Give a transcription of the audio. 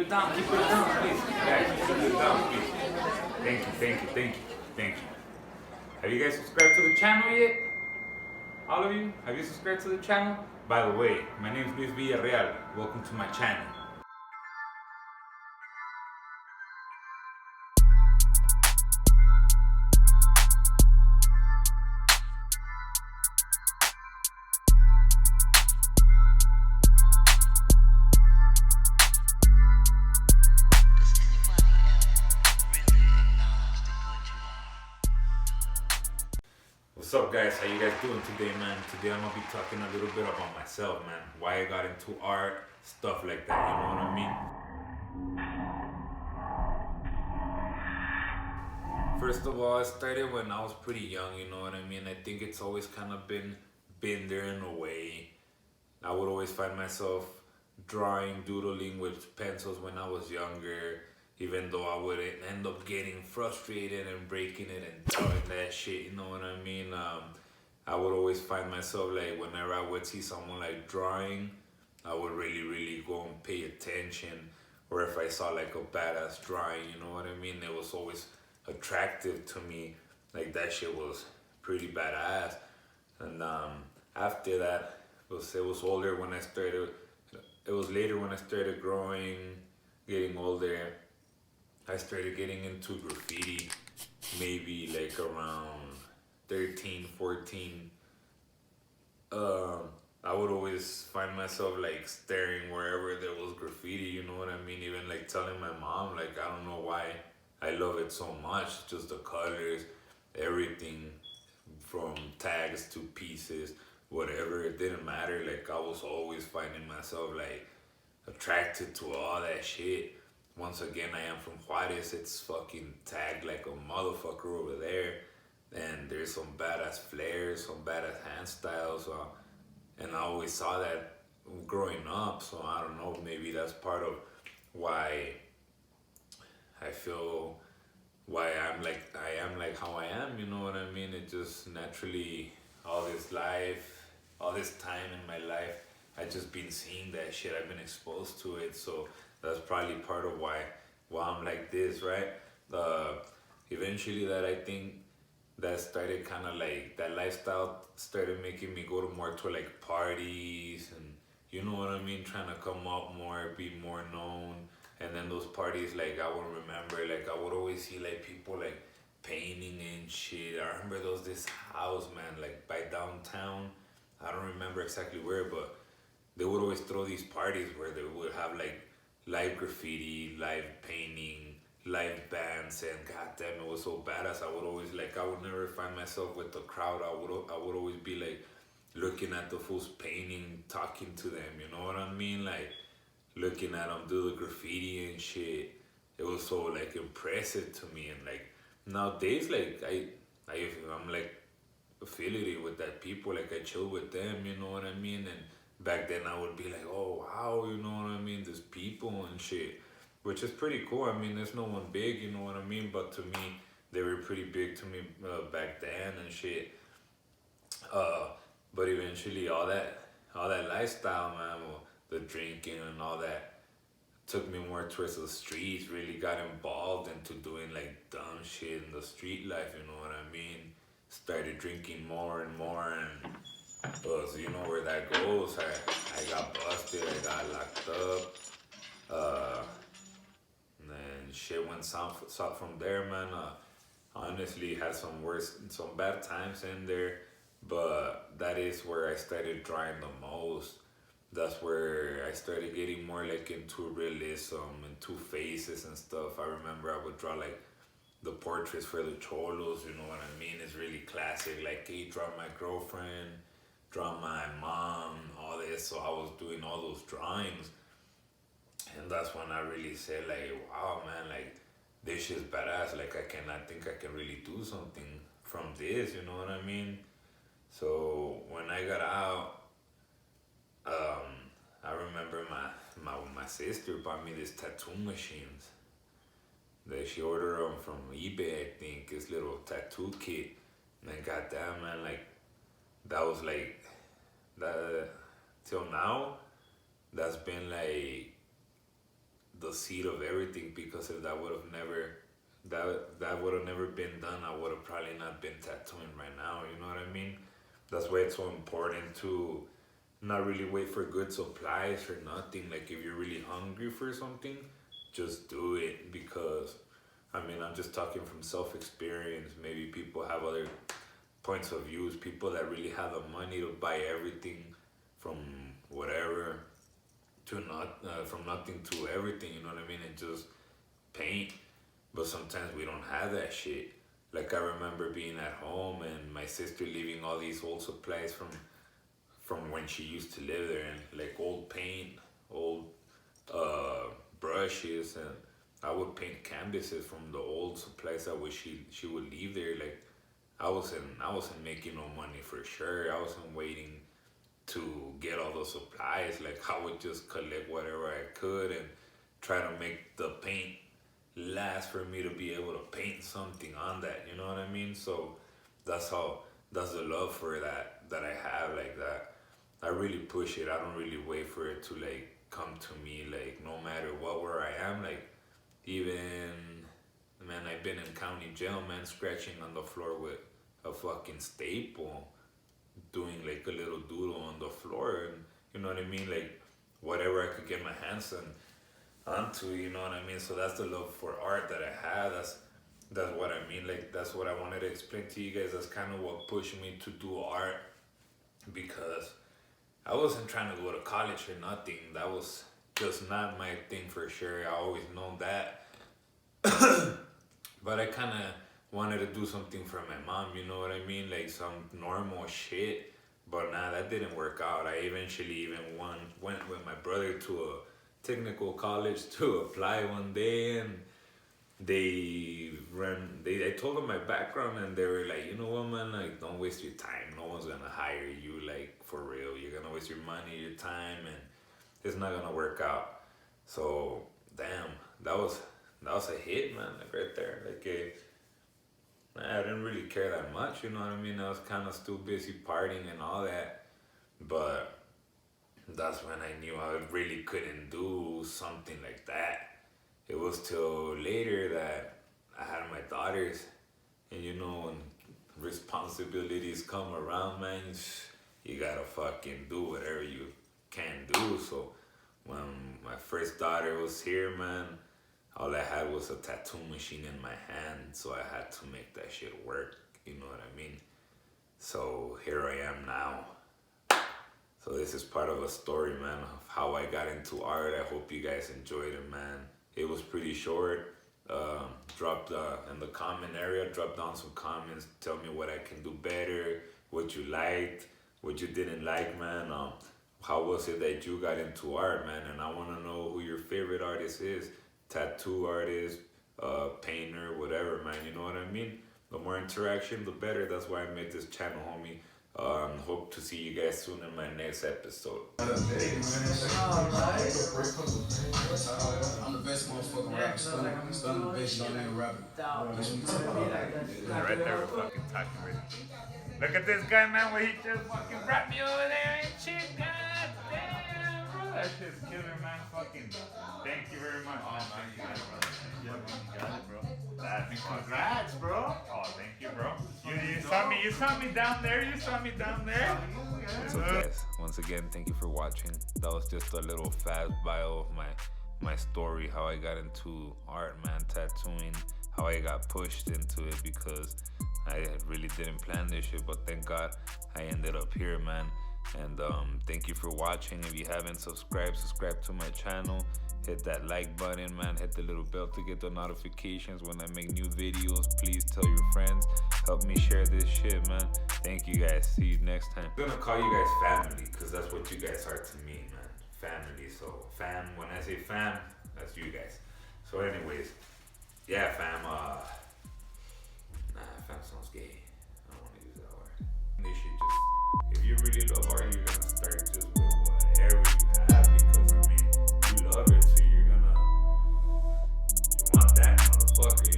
Keep it down, please. Guys, keep it down, please. Thank you. Have you guys subscribed to the channel yet? All of you? Have you subscribed to the channel? By the way, my name is Luis Villarreal. Welcome to my channel. What's up, guys? How you guys doing today, man? Today I'm gonna be talking a little bit about myself, man. Why I got into art, stuff like that. You know what I mean? First of all, I started when I was pretty young. You know what I mean? I think it's always kind of been there in a way. I would always find myself drawing, doodling with pencils when I was younger, even though I would end up getting frustrated and breaking it and throwing that shit, you know what I mean? I would always find myself like whenever I would see someone like drawing, I would really go and pay attention. Or if I saw like a badass drawing, you know what I mean? It was always attractive to me. Like that shit was pretty badass. And after that, it was older when I started. It was later when I started growing, getting older. I started getting into graffiti, maybe like around 13, 14. I would always find myself like staring wherever there was graffiti, you know what I mean? Even like telling my mom, like, I don't know why I love it so much. Just the colors, everything from tags to pieces, whatever, it didn't matter. Like, I was always finding myself like attracted to all that shit. Once again, I am from Juarez. It's fucking tagged like a motherfucker over there. And there's some badass flares, some badass hand styles. And I always saw that growing up. So I don't know, maybe that's part of why I feel why I am like how I am, you know what I mean? It just naturally, all this life, all this time in my life, I just been seeing that shit. I've been exposed to it, so that's probably part of why I'm like this, right? Uh, Eventually, that I think that started kind of like that lifestyle started making me go to more to like parties and you know what I mean, trying to come up more, be more known. And then those parties, like I would remember, like I would always see like people like painting and shit. I remember there was this house, man, like by downtown. I don't remember exactly where, but they would always throw these parties where they would have like live graffiti, live painting, live bands, and goddamn, it was so badass. I would always like, I would never find myself with the crowd. I would always be like looking at the fools painting, talking to them. You know what I mean? Like looking at them do the graffiti and shit. It was so like impressive to me. And like nowadays, like I'm like affiliated with that people. Like I chill with them. You know what I mean? And back then I would be like, oh wow, you know what I mean? There's people and shit, which is pretty cool. I mean, there's no one big, you know what I mean? But to me, they were pretty big to me back then and shit. Uh, but eventually, all that lifestyle, man, well, the drinking and all that, took me more towards the streets. Really got involved into doing like dumb shit in the street life. You know what I mean? Started drinking more and more, and so you know where that goes. I got busted. I got locked up. Uh, and then shit went south from there, man. Honestly, had some worse, some bad times in there, but that is where I started drawing the most. That's where I started getting more like into realism and two faces and stuff. I remember I would draw like the portraits for the cholos, you know what I mean? It's really classic. Like, hey, draw my girlfriend, draw my mom, all this. So I was doing all those drawings. And that's when I really said, like, wow, man, like, this shit's badass. Like, I think I can really do something from this, you know what I mean? So when I got out, I remember my sister bought me these tattoo machines. That she ordered them from eBay, I think, this little tattoo kit. And then goddamn, man, like, that was like, that, till now, that's been like the seed of everything, because if that would have never that would have never been done, I would have probably not been tattooing right now. You know what I mean? That's why it's so important to not really wait for good supplies or nothing. Like if you're really hungry for something, just do it. Because I mean, I'm just talking from self experience. Maybe people have other points of views. People that really have the money to buy everything from whatever to not from nothing to everything. You know what I mean? And just paint. But sometimes we don't have that shit. Like I remember being at home and my sister leaving all these old supplies from when she used to live there, and like old paint, old brushes, and I would paint canvases from the old supplies that she would leave there. Like I wasn't making no money for sure. I wasn't waiting to get all those supplies. Like I would just collect whatever I could and try to make the paint last for me to be able to paint something on that. You know what I mean? So that's the love for that I have. Like that, I really push it. I don't really wait for it to like come to me. Like no matter what, where I am, like even, man, I've been in county jail, man, scratching on the floor with a fucking staple, doing like a little doodle on the floor, and you know what I mean, like whatever I could get my hands onto, you know what I mean. So that's the love for art that I have. That's what I mean. Like that's what I wanted to explain to you guys. That's kind of what pushed me to do art, because I wasn't trying to go to college or nothing. That was just not my thing for sure. I always known that. But I kind of wanted to do something for my mom, you know what I mean? Like some normal shit. But nah, that didn't work out. I eventually even went with my brother to a technical college to apply one day, and I told them my background, and they were like, you know what, man, like don't waste your time. No one's gonna hire you, like for real. You're gonna waste your money, your time, and it's not gonna work out. So damn, that was a hit, man, like right there. Like I didn't really care that much, you know what I mean? I was kind of still busy partying and all that, but that's when I knew I really couldn't do something like that. It was till later that I had my daughters, and you know, when responsibilities come around, man, you gotta fucking do whatever you can do. So when my first daughter was here, man, all I had was a tattoo machine in my hand, so I had to make that shit work, you know what I mean? So here I am now. So this is part of a story, man, of how I got into art. I hope you guys enjoyed it, man. It was pretty short. Dropped in the comment area, drop down some comments, tell me what I can do better, what you liked, what you didn't like, man. How was it that you got into art, man? And I want to know who your favorite artist is. Tattoo artist, painter, whatever, man, you know what I mean? The more interaction, the better. That's why I made this channel, homie. Hope to see you guys soon in my next episode. I'm the best motherfucking rapper. Stun the bitch, don't even rap it. Right there, we're fucking talking already. Look at this guy, man, where he just fucking rapped me over there and shit. God damn, bro. That shit's killer, man. Fucking thank you very much. Oh, man, you got it, bro. Yeah, man, you got it, bro. That's congrats, bro. Oh, thank you, bro. You saw me down there. You saw me down there. So guys, once again, thank you for watching. That was just a little fast bio of my story, how I got into art, man, tattooing, how I got pushed into it, because I really didn't plan this shit, but thank God I ended up here, man. And thank you for watching. If you haven't subscribed, subscribe to my channel. Hit that like button, man. Hit the little bell to get the notifications when I make new videos. Please tell your friends. Help me share this shit, man. Thank you guys. See you next time. I'm gonna call you guys family, because that's what you guys are to me, man. Family. So fam, when I say fam, that's you guys. So anyways, yeah, fam, fam sounds gay. I don't want to use that word. This shit just, if you really love art, you're gonna start just with whatever you have, because I mean, you love it, so you want that, motherfucker.